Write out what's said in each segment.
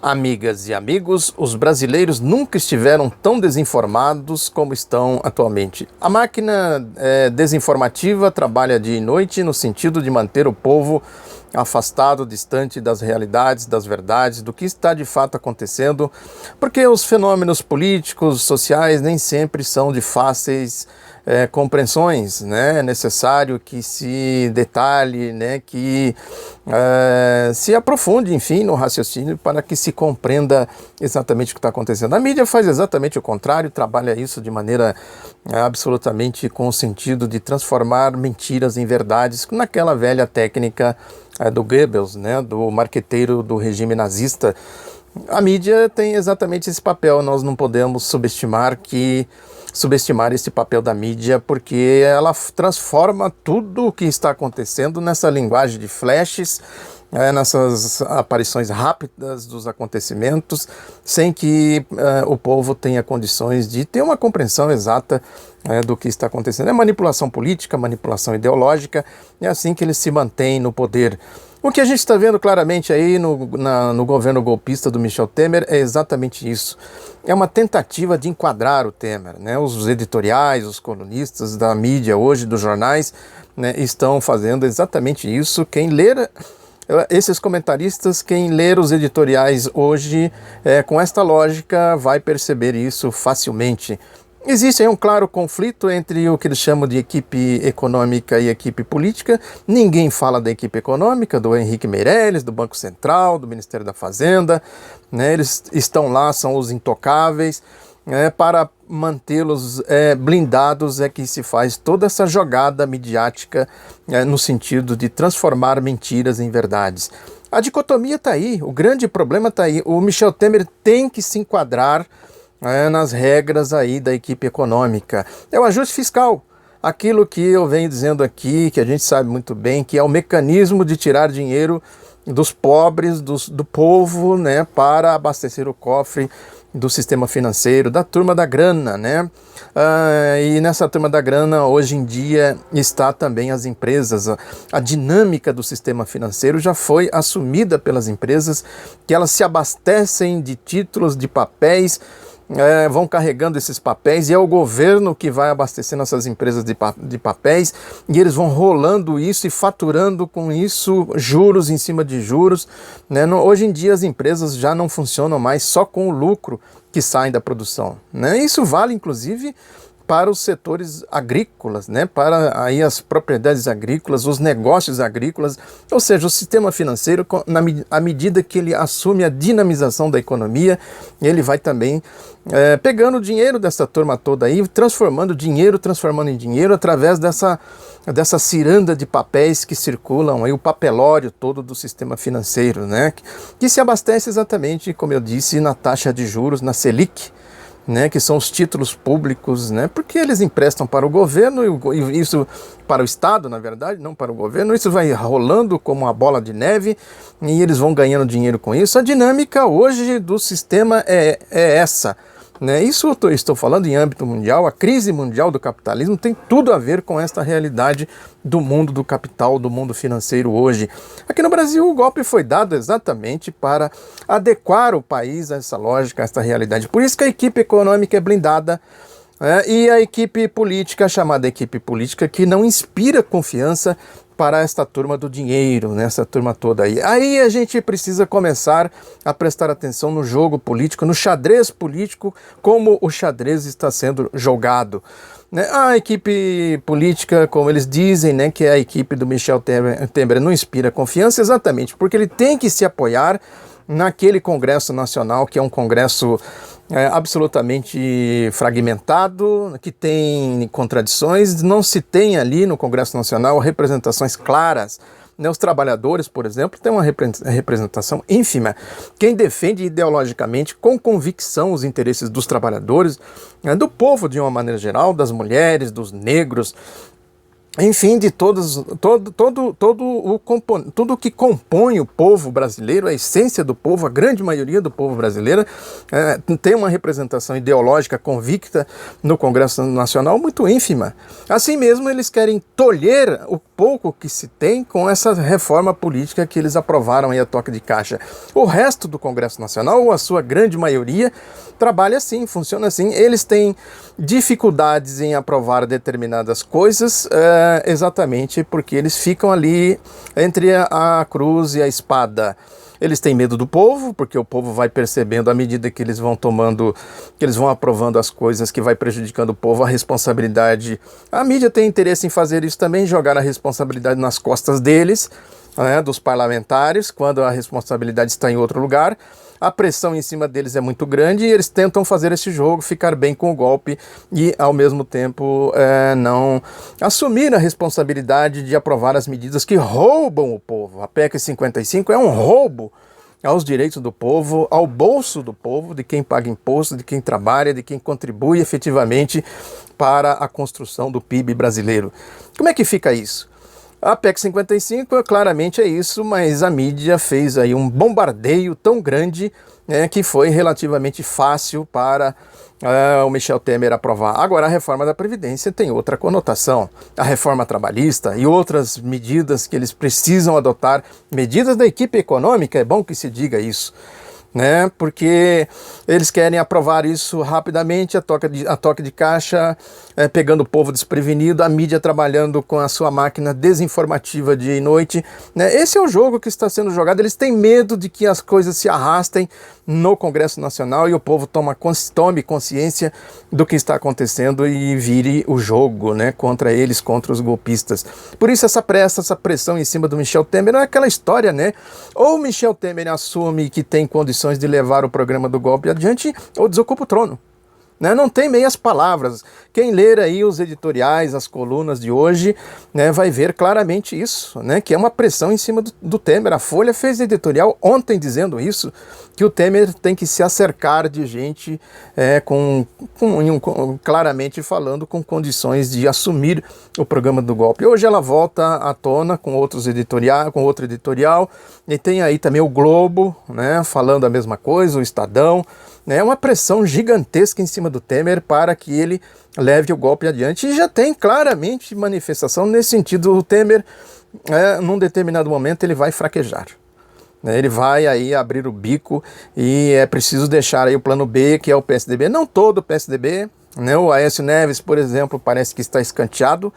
Amigas e amigos, os brasileiros nunca estiveram tão desinformados como estão atualmente. A máquina desinformativa trabalha dia e noite no sentido de manter o povo afastado, distante das realidades, das verdades, do que está de fato acontecendo, porque os fenômenos políticos, sociais nem sempre são de fáceis compreensões, né? É necessário que se detalhe, né? Que se aprofunde, enfim, no raciocínio para que se compreenda exatamente o que está acontecendo. A mídia faz exatamente o contrário, trabalha isso de maneira absolutamente com o sentido de transformar mentiras em verdades, naquela velha técnica do Goebbels, né? Do marqueteiro do regime nazista. A mídia tem exatamente esse papel, nós não podemos subestimar esse papel da mídia, porque ela transforma tudo o que está acontecendo nessa linguagem de flashes, nessas aparições rápidas dos acontecimentos, sem que o povo tenha condições de ter uma compreensão exata do que está acontecendo. É manipulação política, manipulação ideológica, é assim que eles se mantêm no poder. O que a gente está vendo claramente aí no governo golpista do Michel Temer é exatamente isso. É uma tentativa de enquadrar o Temer, né? Os editoriais, os colunistas da mídia hoje, dos jornais, né, estão fazendo exatamente isso. Quem ler esses comentaristas, quem ler os editoriais hoje com esta lógica vai perceber isso facilmente. Existe aí um claro conflito entre o que eles chamam de equipe econômica e equipe política. Ninguém fala da equipe econômica, do Henrique Meirelles, do Banco Central, do Ministério da Fazenda, né? Eles estão lá, são os intocáveis. Para mantê-los blindados é que se faz toda essa jogada midiática no sentido de transformar mentiras em verdades. A dicotomia está aí, o grande problema está aí. O Michel Temer tem que se enquadrar nas regras aí da equipe econômica. É o ajuste fiscal, aquilo que eu venho dizendo aqui, que a gente sabe muito bem, que é o mecanismo de tirar dinheiro dos pobres, do povo, né, para abastecer o cofre do sistema financeiro, da turma da grana, né? E nessa turma da grana, hoje em dia, está também as empresas. A dinâmica do sistema financeiro já foi assumida pelas empresas, que elas se abastecem de títulos, de papéis, vão carregando esses papéis e é o governo que vai abastecendo essas empresas de papéis e eles vão rolando isso e faturando com isso juros em cima de juros, né? Hoje em dia as empresas já não funcionam mais só com o lucro que sai da produção, né? Isso vale inclusive para os setores agrícolas, né? Para aí as propriedades agrícolas, os negócios agrícolas, ou seja, o sistema financeiro, à medida que ele assume a dinamização da economia, ele vai também pegando o dinheiro dessa turma toda aí, transformando em dinheiro através dessa ciranda de papéis que circulam aí, o papelório todo do sistema financeiro, né? Que se abastece exatamente, como eu disse, na taxa de juros, na Selic, né, que são os títulos públicos, né, porque eles emprestam para o governo e isso para o Estado, na verdade, não para o governo. Isso vai rolando como uma bola de neve e eles vão ganhando dinheiro com isso. A dinâmica hoje do sistema é essa, né? Isso eu estou falando em âmbito mundial. A crise mundial do capitalismo tem tudo a ver com esta realidade do mundo do capital, do mundo financeiro hoje. Aqui no Brasil o golpe foi dado exatamente para adequar o país a essa lógica, a essa realidade. Por isso que a equipe econômica é blindada, e a equipe política, chamada equipe política, que não inspira confiança para esta turma do dinheiro, né? Essa turma toda aí. Aí a gente precisa começar a prestar atenção no jogo político, no xadrez político, como o xadrez está sendo jogado. A equipe política, como eles dizem, né, que é a equipe do Michel Temer, não inspira confiança exatamente porque ele tem que se apoiar naquele Congresso Nacional, que é um Congresso absolutamente fragmentado, que tem contradições. Não se tem ali no Congresso Nacional representações claras, né? Os trabalhadores, por exemplo, têm uma representação ínfima. Quem defende ideologicamente, com convicção, os interesses dos trabalhadores, do povo de uma maneira geral, das mulheres, dos negros, enfim, de tudo que compõe o povo brasileiro, a essência do povo, a grande maioria do povo brasileiro, tem uma representação ideológica convicta no Congresso Nacional muito ínfima. Assim mesmo, eles querem tolher o pouco que se tem com essa reforma política que eles aprovaram aí a toque de caixa. O resto do Congresso Nacional, ou a sua grande maioria, trabalha assim, funciona assim. Eles têm dificuldades em aprovar determinadas coisas, exatamente porque eles ficam ali entre a cruz e a espada. Eles têm medo do povo, porque o povo vai percebendo à medida que eles vão tomando, que eles vão aprovando as coisas que vai prejudicando o povo, a responsabilidade. A mídia tem interesse em fazer isso também, jogar a responsabilidade nas costas deles, dos parlamentares, quando a responsabilidade está em outro lugar. A pressão em cima deles é muito grande e eles tentam fazer esse jogo, ficar bem com o golpe e, ao mesmo tempo, não assumir a responsabilidade de aprovar as medidas que roubam o povo. A PEC 55 é um roubo aos direitos do povo, ao bolso do povo, de quem paga imposto, de quem trabalha, de quem contribui efetivamente para a construção do PIB brasileiro. Como é que fica isso? A PEC 55 claramente é isso, mas a mídia fez aí um bombardeio tão grande que foi relativamente fácil para o Michel Temer aprovar. Agora, a reforma da Previdência tem outra conotação. A reforma trabalhista e outras medidas que eles precisam adotar, medidas da equipe econômica, é bom que se diga isso, porque eles querem aprovar isso rapidamente, a toque de caixa, pegando o povo desprevenido, a mídia trabalhando com a sua máquina desinformativa dia e noite. Esse é o jogo que está sendo jogado. Eles têm medo de que as coisas se arrastem no Congresso Nacional e o povo tome consciência do que está acontecendo e vire o jogo contra eles, contra os golpistas. Por isso essa pressão em cima do Michel Temer, não é aquela história, ou o Michel Temer assume que tem condições de levar o programa do golpe adiante, ou desocupa o trono. Não tem meias palavras. Quem ler aí os editoriais, as colunas de hoje, vai ver claramente isso, que é uma pressão em cima do Temer. A Folha fez editorial ontem dizendo isso, que o Temer tem que se acercar de gente claramente falando com condições de assumir o programa do golpe. Hoje ela volta à tona com outro editorial, e tem aí também o Globo, falando a mesma coisa, o Estadão. É uma pressão gigantesca em cima do Temer para que ele leve o golpe adiante, e já tem claramente manifestação nesse sentido. O Temer, num determinado momento, ele vai fraquejar. Ele vai aí abrir o bico e é preciso deixar aí o plano B, que é o PSDB. Não todo o PSDB, o Aécio Neves, por exemplo, parece que está escanteado,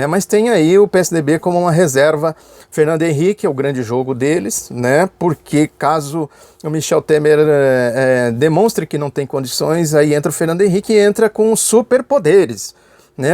mas tem aí o PSDB como uma reserva. Fernando Henrique é o grande jogo deles, porque caso o Michel Temer demonstre que não tem condições, aí entra o Fernando Henrique e entra com superpoderes,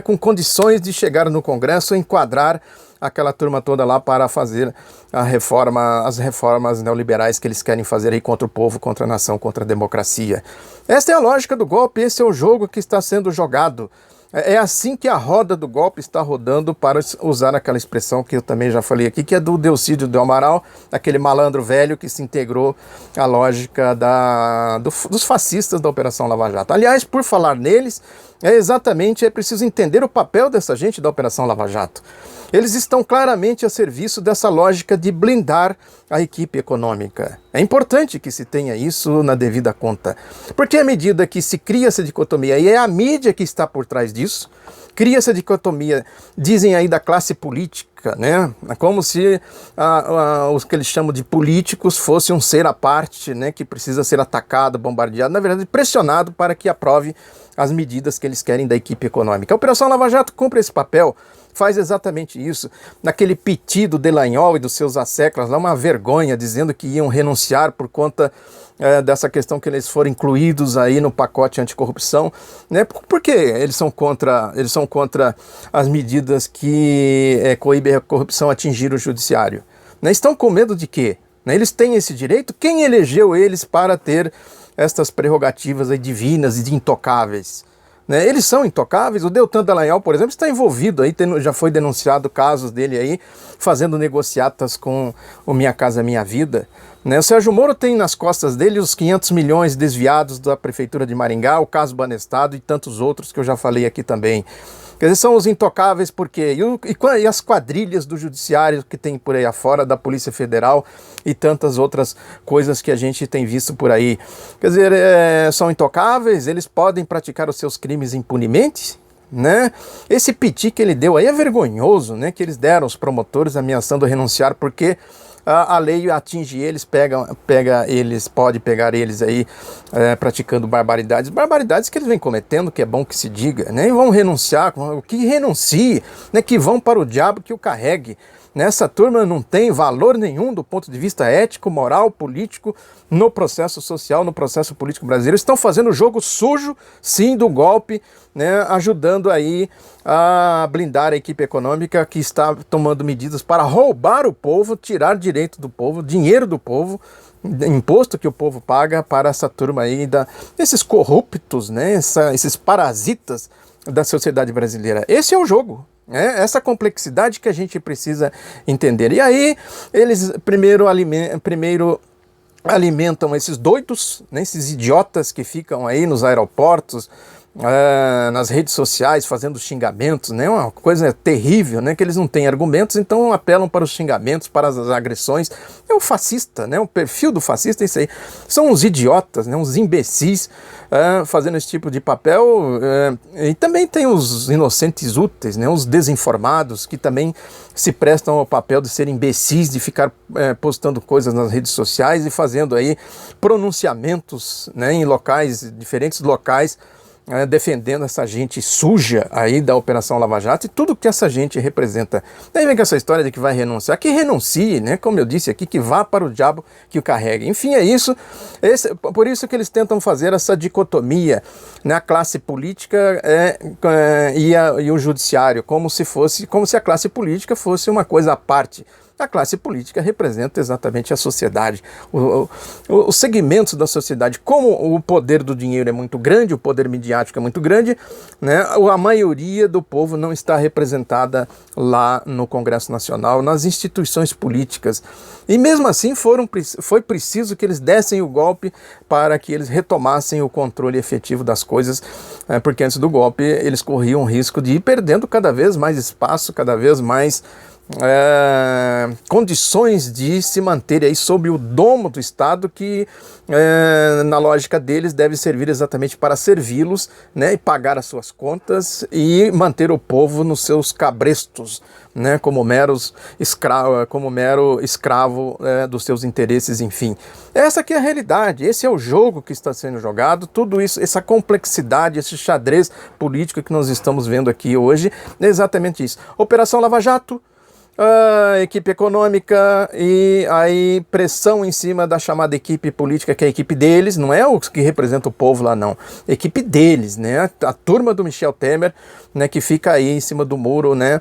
com condições de chegar no Congresso, enquadrar aquela turma toda lá para fazer as reformas neoliberais que eles querem fazer aí contra o povo, contra a nação, contra a democracia. Esta é a lógica do golpe, esse é o jogo que está sendo jogado. É assim que a roda do golpe está rodando, para usar aquela expressão que eu também já falei aqui, que é do Delcídio do Amaral, aquele malandro velho que se integrou à lógica dos fascistas da Operação Lava Jato. Aliás, por falar neles, é preciso entender o papel dessa gente da Operação Lava Jato. Eles estão claramente a serviço dessa lógica de blindar a equipe econômica. É importante que se tenha isso na devida conta, porque à medida que se cria essa dicotomia, e é a mídia que está por trás disso, cria essa dicotomia, dizem aí da classe política, como se os que eles chamam de políticos fosse um ser à parte, que precisa ser atacado, bombardeado, na verdade pressionado para que aprove as medidas que eles querem da equipe econômica. A Operação Lava Jato cumpre esse papel, faz exatamente isso. Naquele pedido do Dallagnol e dos seus asseclas, lá uma vergonha, dizendo que iam renunciar por conta dessa questão que eles foram incluídos aí no pacote anticorrupção, porque eles são contra as medidas que coíbem a corrupção atingir o judiciário. Estão com medo de quê? Eles têm esse direito? Quem elegeu eles para ter estas prerrogativas aí divinas e de intocáveis? Eles são intocáveis. O Deltan Dallagnol, por exemplo, está envolvido aí, já foi denunciado casos dele aí, fazendo negociatas com o Minha Casa Minha Vida. O Sérgio Moro tem nas costas dele os 500 milhões desviados da Prefeitura de Maringá, o caso Banestado e tantos outros que eu já falei aqui também. Quer dizer, são os intocáveis por quê? E as quadrilhas do judiciário que tem por aí afora, da Polícia Federal e tantas outras coisas que a gente tem visto por aí. Quer dizer, são intocáveis, eles podem praticar os seus crimes impunemente, né? Esse piti que ele deu aí é vergonhoso, né? Que eles deram os promotores ameaçando renunciar porque a lei atinge eles, pode pegar eles aí praticando barbaridades que eles vêm cometendo, que é bom que se diga, né? E vão renunciar, que renuncie, né? Que vão para o diabo que o carregue. Essa turma não tem valor nenhum do ponto de vista ético, moral, político, no processo social, no processo político brasileiro. Estão fazendo jogo sujo, sim, do golpe, né, ajudando aí a blindar a equipe econômica que está tomando medidas para roubar o povo, tirar direito do povo, dinheiro do povo, imposto que o povo paga para essa turma aí, esses corruptos, né, esses parasitas da sociedade brasileira. Esse é o jogo. Essa complexidade que a gente precisa entender. E aí eles primeiro alimentam esses doidos, né, esses idiotas que ficam aí nos aeroportos, nas redes sociais fazendo xingamentos, né, uma coisa terrível, né, que eles não têm argumentos, então apelam para os xingamentos, para as agressões. É o fascista, né, o perfil do fascista é isso aí. São uns idiotas, né, uns imbecis fazendo esse tipo de papel, e também tem os inocentes úteis, né, os desinformados que também se prestam ao papel de serem imbecis, de ficar postando coisas nas redes sociais e fazendo aí pronunciamentos, né, em diferentes locais, defendendo essa gente suja aí da Operação Lava Jato e tudo que essa gente representa. Daí vem com essa história de que vai renunciar, que renuncie, né? Como eu disse aqui, que vá para o diabo que o carregue. Enfim, é isso. Por isso que eles tentam fazer essa dicotomia, né? A classe política e o judiciário, como se a classe política fosse uma coisa à parte. A classe política representa exatamente a sociedade, os segmentos da sociedade. Como o poder do dinheiro é muito grande, o poder midiático é muito grande, né, a maioria do povo não está representada lá no Congresso Nacional, nas instituições políticas. E mesmo assim foi preciso que eles dessem o golpe para que eles retomassem o controle efetivo das coisas, porque antes do golpe eles corriam o risco de ir perdendo cada vez mais espaço, cada vez mais condições de se manter aí sob o domo do Estado, que na lógica deles deve servir exatamente para servi-los, né, e pagar as suas contas e manter o povo nos seus cabrestos, né, como mero escravo dos seus interesses, enfim. Essa aqui é a realidade, esse é o jogo que está sendo jogado, tudo isso, essa complexidade, esse xadrez político que nós estamos vendo aqui hoje, é exatamente isso. Operação Lava Jato, equipe econômica e aí pressão em cima da chamada equipe política, que é a equipe deles, não é o que representa o povo lá não, equipe deles, né, a turma do Michel Temer, né, que fica aí em cima do muro, né,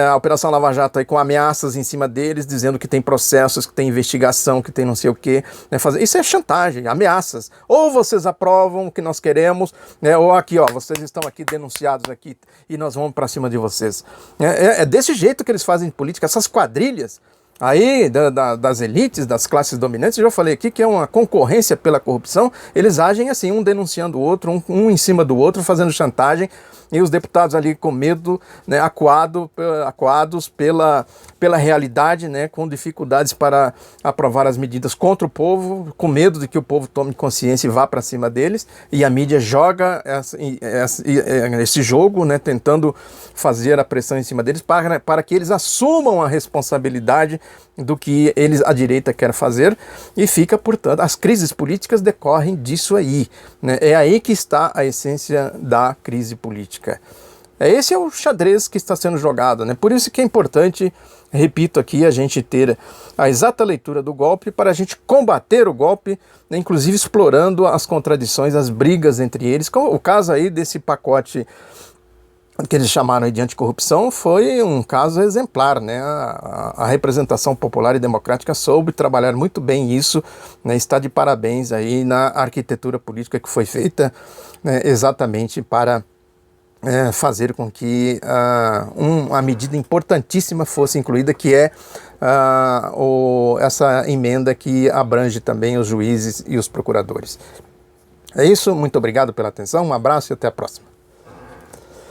a Operação Lava Jato aí com ameaças em cima deles, dizendo que tem processos, que tem investigação, que tem não sei o que, né, isso é chantagem, ameaças, ou vocês aprovam o que nós queremos, né, ou aqui, ó, vocês estão aqui denunciados aqui e nós vamos para cima de vocês. É desse jeito que eles fazem política, essas quadrilhas aí das elites, das classes dominantes. Eu já falei aqui que é uma concorrência pela corrupção. Eles agem assim, um denunciando o outro, um em cima do outro, fazendo chantagem, e os deputados ali com medo, né, acuados pela realidade, né, com dificuldades para aprovar as medidas contra o povo, com medo de que o povo tome consciência e vá para cima deles, e a mídia joga esse jogo, né, tentando fazer a pressão em cima deles para que eles assumam a responsabilidade do que a direita quer fazer, e fica, portanto, as crises políticas decorrem disso aí, né? É aí que está a essência da crise política. Esse é o xadrez que está sendo jogado, né? Por isso que é importante, repito aqui, a gente ter a exata leitura do golpe para a gente combater o golpe, né? Inclusive explorando as contradições, as brigas entre eles, como o caso aí desse pacote que eles chamaram de anticorrupção foi um caso exemplar, né? A representação popular e democrática soube trabalhar muito bem isso, né? Está de parabéns aí na arquitetura política que foi feita, né, exatamente para fazer com que uma medida importantíssima fosse incluída, que é essa emenda que abrange também os juízes e os procuradores. É isso, muito obrigado pela atenção, um abraço e até a próxima.